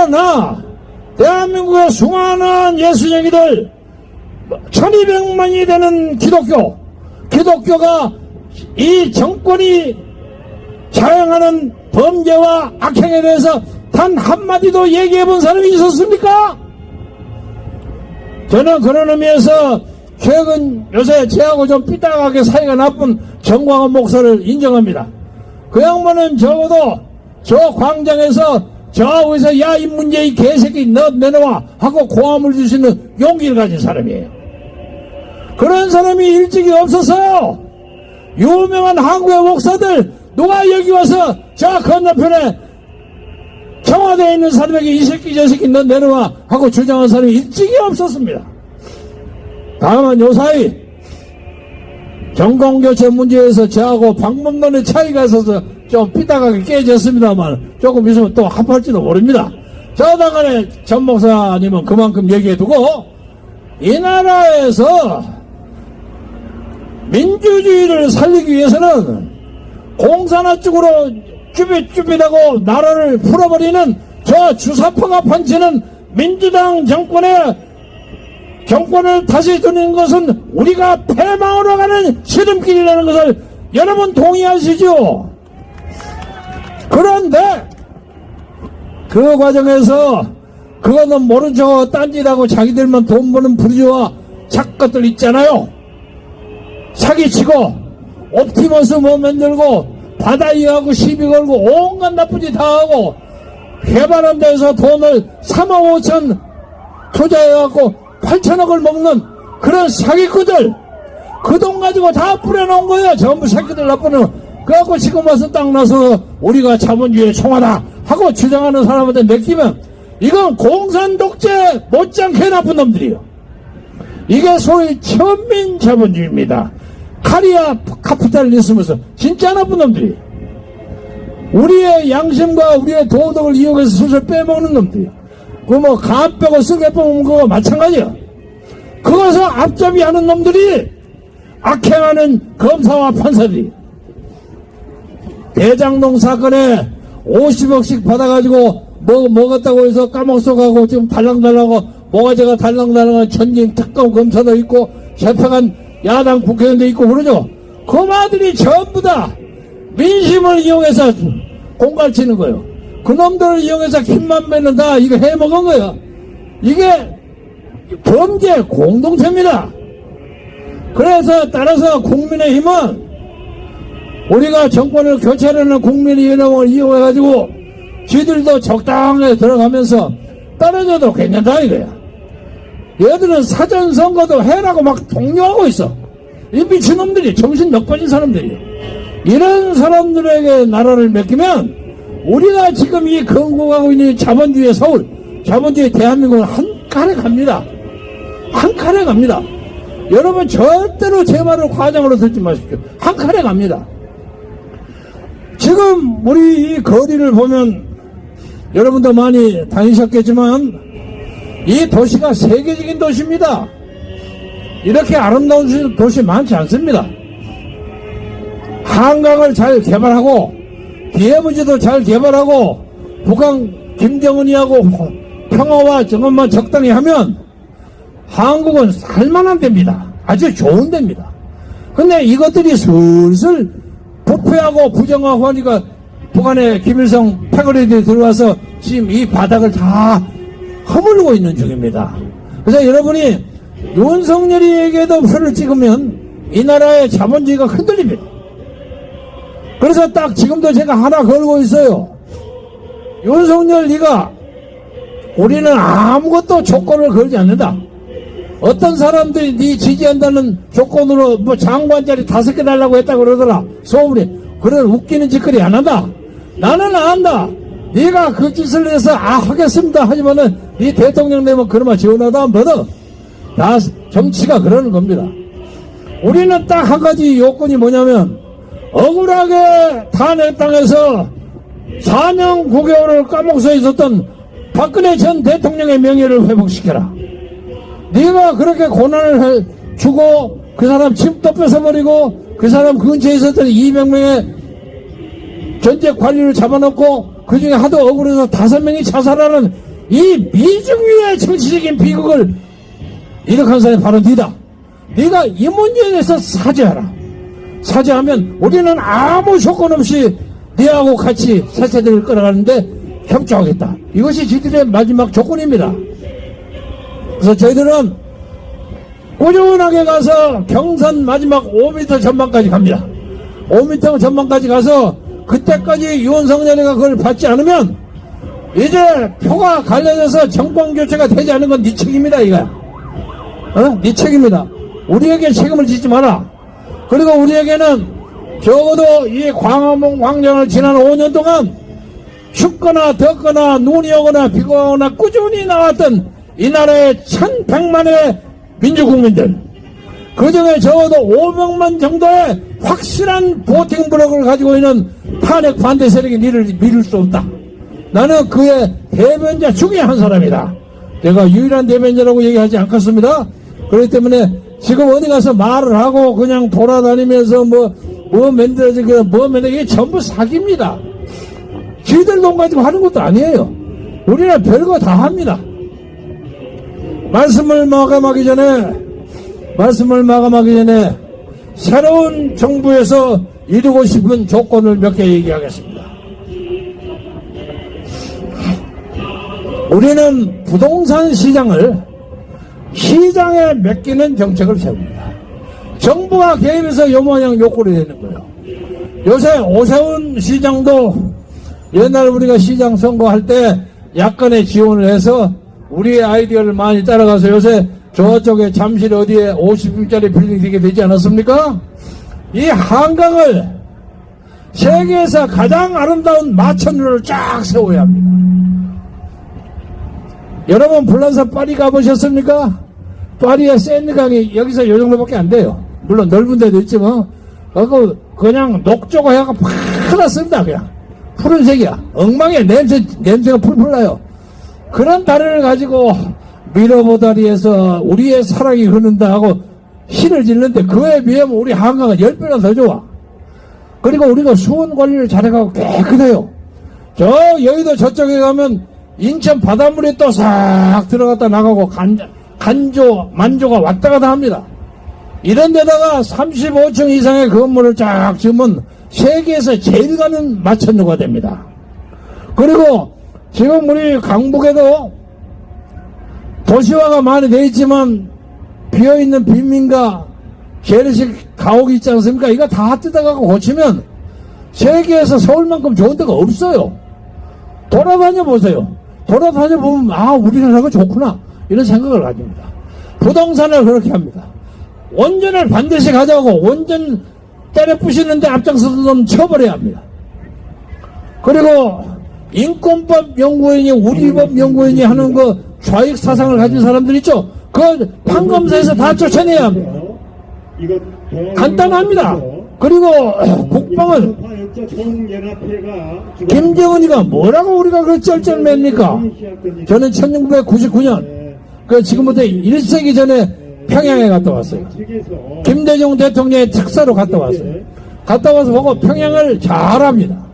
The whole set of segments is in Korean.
그러나 대한민국의 수많은 예수쟁이들 1200만이 되는 기독교가 이 정권이 자행하는 범죄와 악행에 대해서 단 한마디도 얘기해 본 사람이 있었습니까? 저는 그런 의미에서 최근 요새 저하고 좀 삐딱하게 사이가 나쁜 정광훈 목사를 인정합니다. 그 양반은 적어도 저 광장에서 저하고서 야 이 문제 이 개새끼 너 내놓아 하고 고함을 주시는 용기를 가진 사람이에요. 그런 사람이 일찍이 없어서 유명한 한국의 목사들 누가 여기 와서 저 건너편에 청와대에 있는 사람에게 이 새끼 저 새끼 너 내놓아 하고 주장한 사람이 일찍이 없었습니다. 다만 요사이 정권교체 문제에서 저하고 방법론의 차이가 있어서 좀 삐딱하게 깨졌습니다만 조금 있으면 또 합할지도 모릅니다. 저당간에 전 목사님은 그만큼 얘기해두고 이 나라에서 민주주의를 살리기 위해서는 공산화 쪽으로 쭈삣쭈삣하고 나라를 풀어버리는 저 주사파가 판치는 민주당 정권을 다시 두는 것은 우리가 패망으로 가는 시름길이라는 것을 여러분 동의하시죠? 그런데 그 과정에서 그거는 모른 척 딴짓하고 자기들만 돈 버는 부르주아 작것들 있잖아요. 사기치고 옵티머스 뭐 만들고 바다 이하고 시비 걸고 온갖 나쁜 짓 다 하고 개발한 데서 돈을 3억 5천 투자해갖고 8천억을 먹는 그런 사기꾼들 그 돈 가지고 다 뿌려놓은 거예요. 전부 새끼들 나쁜 놈. 그래갖고 지금 와서 딱 나서 우리가 자본주의의 총화다 하고 주장하는 사람한테 맡기면 이건 공산 독재 못지않게 나쁜 놈들이에요. 이게 소위 천민 자본주의입니다. 카리아 카피탈리즘에서 진짜 나쁜 놈들이에요. 우리의 양심과 우리의 도덕을 이용해서 수술 빼먹는 놈들이에요. 그 뭐 간 빼고 쓰게 뽑으면 그거 마찬가지야. 그것을 앞잡이하는 놈들이 악행하는 검사와 판사들이 대장동 사건에 50억씩 받아가지고 뭐 먹었다고 해서 까먹어가고 지금 달랑달랑하고 모가지가 달랑달랑한 전임 특검 검사도 있고 재판관 야당 국회의원도 있고 그러죠. 그 마들이 전부 다 민심을 이용해서 공갈치는 거예요. 그 놈들을 이용해서 힘만 빼는 다 이거 해먹은 거예요. 이게 범죄 공동체입니다. 그래서 따라서 국민의힘은 우리가 정권을 교체하려는 국민의 여론을 이용해가지고 지들도 적당하게 들어가면서 떨어져도 괜찮다 이거야. 얘들은 사전선거도 해라고 막 독려하고 있어. 이 미친놈들이 정신 넉 빠진 사람들이에요. 이런 사람들에게 나라를 맡기면 우리가 지금 이 건국하고 있는 자본주의의 서울, 자본주의 대한민국은 한 칸에 갑니다. 한 칸에 갑니다. 여러분 절대로 제 말을 과장으로 듣지 마십시오. 한 칸에 갑니다. 지금 우리 이 거리를 보면 여러분도 많이 다니셨겠지만 이 도시가 세계적인 도시입니다. 이렇게 아름다운 도시 많지 않습니다. 한강을 잘 개발하고 DMZ도 잘 개발하고 북한 김정은이하고 평화와 저것만 적당히 하면 한국은 살만한 데입니다. 아주 좋은 데입니다. 근데 이것들이 슬슬 부패하고 부정하고 하니까 북한의 김일성 패거리들이 들어와서 지금 이 바닥을 다 허물고 있는 중입니다. 그래서 여러분이 윤석열이에게도 표를 찍으면 이 나라의 자본주의가 흔들립니다. 그래서 딱 지금도 제가 하나 걸고 있어요. 윤석열 네가 우리는 아무것도 조건을 걸지 않는다. 어떤 사람들이 네 지지한다는 조건으로 뭐 장관 자리 5개 달라고 했다고 그러더라. 소문이. 그런 웃기는 짓거리 안 한다. 나는 안 한다. 네가 그 짓을 해서 하겠습니다 하지만은 네 대통령 되면 그러면 지원하다 안 받아. 다 정치가 그러는 겁니다. 우리는 딱 한 가지 요건이 뭐냐면 억울하게 탄핵 당해서 4년 9개월을 까먹어서 있었던 박근혜 전 대통령의 명예를 회복시켜라. 네가 그렇게 고난을 주고 그 사람 침도 뺏어버리고 그 사람 근처에 있었던 200명의 전직 관리를 잡아놓고 그 중에 하도 억울해서 5명이 자살하는 이 미중위의 정치적인 비극을 일으킨 사람이 바로 네다. 네가 이 문제에 대해서 사죄하라. 사죄하면 우리는 아무 조건 없이 네하고 같이 사세들을 끌어가는데 협조하겠다. 이것이 저희들의 마지막 조건입니다. 그래서 저희들은 꾸준하게 가서 경산 마지막 5m 전망까지 갑니다. 5m 전망까지 가서 그때까지 윤석열이가 그걸 받지 않으면 이제 표가 갈려져서 정권 교체가 되지 않은 건 네 책임이다 이거야. 네 책임이다. 우리에게 책임을 지지 마라. 그리고 우리에게는 적어도 이 광화문 광장을 지난 5년 동안 춥거나 덥거나 눈이 오거나 비가 오거나 꾸준히 나왔던 이 나라의 1100만의 민주국민들, 그 중에 적어도 500만 정도의 확실한 보팅 블록을 가지고 있는 탄핵 반대 세력이 니를 믿을 수 없다. 나는 그의 대변자 중에 한 사람이다. 내가 유일한 대변자라고 얘기하지 않겠습니다. 그렇기 때문에 지금 어디 가서 말을 하고 그냥 돌아다니면서 뭐 만들어지고 이게 전부 사기입니다. 지들 돈 가지고 하는 것도 아니에요. 우리는 별거 다 합니다. 말씀을 마감하기 전에 새로운 정부에서 이루고 싶은 조건을 몇 개 얘기하겠습니다. 우리는 부동산 시장을 시장에 맡기는 정책을 세웁니다. 정부가 개입해서 요모양 요꼴이 되는 거예요. 요새 오세훈 시장도 옛날 우리가 시장 선거할 때 약간의 지원을 해서 우리의 아이디어를 많이 따라가서 요새 저쪽에 잠실 어디에 50평짜리 빌딩 되게 되지 않았습니까? 이 한강을 세계에서 가장 아름다운 마천루를 쫙 세워야 합니다. 여러분 불란서 파리 가보셨습니까? 파리의 세느강이 여기서 요 정도밖에 안 돼요. 물론 넓은 데도 있지만 그냥 녹조가 파랗습니다. 그냥 푸른색이야. 엉망이야. 냄새가 풀풀 나요. 그런 다리를 가지고 미러보다리에서 우리의 사랑이 흐른다 하고 시를 짓는데 그에 비하면 우리 한강은 10배나 더 좋아. 그리고 우리가 수온 관리를 잘해가고 깨끗해요. 저 여의도 저쪽에 가면 인천 바닷물이 또 싹 들어갔다 나가고 간조 만조가 왔다 갔다 합니다. 이런 데다가 35층 이상의 건물을 쫙 지으면 세계에서 제일 가는 마천루가 됩니다. 그리고 지금 우리 강북에도 도시화가 많이 돼 있지만 비어있는 빈민가 재래식 가옥이 있지 않습니까? 이거 다 뜯어가고 고치면 세계에서 서울만큼 좋은 데가 없어요. 돌아다녀 보세요. 돌아다녀 보면 우리나라가 좋구나 이런 생각을 가집니다. 부동산을 그렇게 합니다. 원전을 반드시 가져가고 원전 때려 부시는데 앞장서서 좀 쳐버려야 합니다. 그리고 인권법 연구원이 우리법 연구원이 하는 그 좌익 사상을 가진 사람들 있죠. 그 판검사에서 다 쫓아내야 합니다. 간단합니다. 그리고 국방은 김정은이가 뭐라고 우리가 그 쩔쩔맵니까? 저는 1999년 그 지금부터 1세기 전에 평양에 갔다 왔어요. 김대중 대통령의 특사로 갔다 왔어요. 갔다 와서 보고 평양을 잘합니다.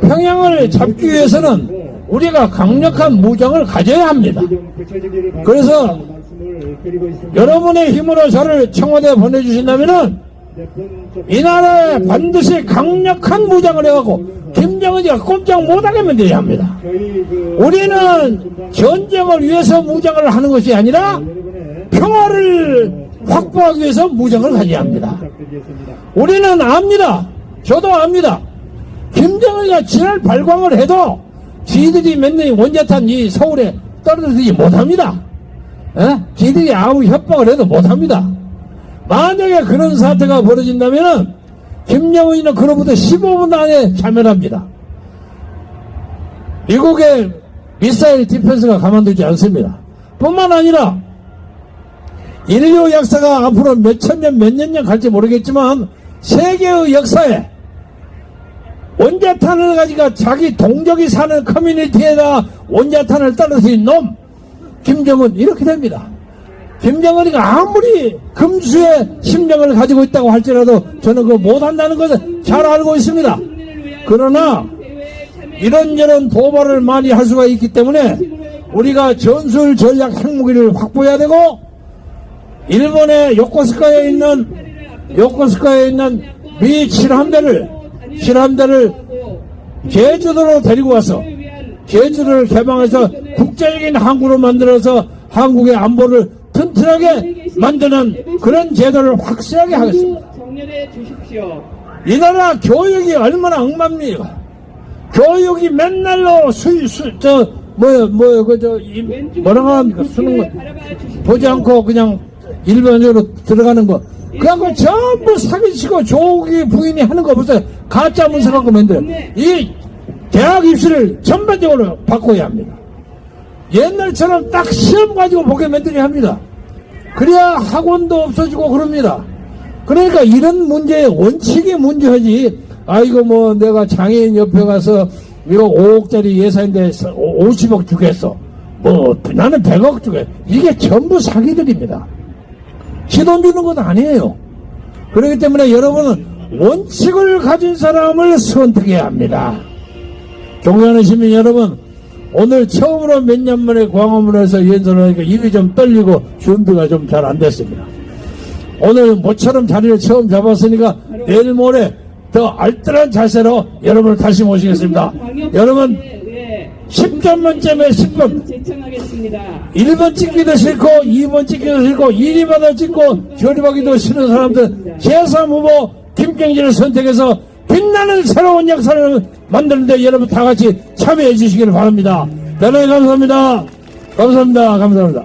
평양을 잡기 위해서는 우리가 강력한 무장을 가져야 합니다. 그래서 여러분의 힘으로 저를 청와대에 보내주신다면은 이 나라에 반드시 강력한 무장을 해갖고 김정은이가 꼼짝 못하게 돼야 합니다. 우리는 전쟁을 위해서 무장을 하는 것이 아니라 평화를 확보하기 위해서 무장을 가져야 합니다. 우리는 압니다. 저도 압니다. 김정은이가 지날 발광을 해도 지들이 맨날 원자탄 이 서울에 떨어지지 못합니다. 지들이 아무 협박을 해도 못합니다. 만약에 그런 사태가 벌어진다면 김정은이는 그로부터 15분 안에 자멸합니다. 미국의 미사일 디펜스가 가만두지 않습니다. 뿐만 아니라 인류 역사가 앞으로 몇천 년, 몇 년 갈지 모르겠지만 세계의 역사에 원자탄을 가지고 자기 동족이 사는 커뮤니티에다 원자탄을 떨어뜨린 놈 김정은 이렇게 됩니다. 김정은이가 아무리 금수의 심정을 가지고 있다고 할지라도 저는 그거 못한다는 것을 잘 알고 있습니다. 그러나 이런저런 도발을 많이 할 수가 있기 때문에 우리가 전술 전략 핵무기를 확보해야 되고, 일본의 요코스카에 있는 미 실함대를 제주도로 데리고 와서 제주도를 개방해서 국제적인 항구로 만들어서 한국의 안보를 튼튼하게 만드는 그런 제도를 확실하게 하겠습니다. 정렬해 주십시오. 이 나라 교육이 얼마나 엉망입니까? 교육이 맨날로 뭐라고 합니까? 수능 거 보지 않고 그냥 일반적으로 들어가는 거. 그거 전부 사기치고 조기 부인이 하는 거 보세요. 가짜 문서 갖고 만들어요. 이 대학 입시를 전반적으로 바꿔야 합니다. 옛날처럼 딱 시험 가지고 보게 만들어야 합니다. 그래야 학원도 없어지고 그럽니다. 그러니까 이런 문제의 원칙이 문제하지. 아이고 뭐 내가 장애인 옆에 가서 이거 5억짜리 예산인데 50억 주겠어. 뭐 나는 100억 주겠어. 이게 전부 사기들입니다. 시돈 주는 건 아니에요. 그렇기 때문에 여러분은 원칙을 가진 사람을 선택해야 합니다. 존경하는 시민 여러분, 오늘 처음으로 몇 년 만에 광화문에서 연설을 하니까 입이 좀 떨리고 준비가 좀 잘 안 됐습니다. 오늘 모처럼 자리를 처음 잡았으니까 내일 모레 더 알뜰한 자세로 여러분을 다시 모시겠습니다. 여러분 10점 만점에 10점. 제청하겠습니다. 1번 찍기도 싫고 2번 찍기도 싫고 이리마다 찍고 저리하기도 싫은 사람들 제3후보 김경진을 선택해서 빛나는 새로운 역사를 만드는데 여러분 다 같이 참여해 주시기를 바랍니다. 대단히 감사합니다. 감사합니다. 감사합니다.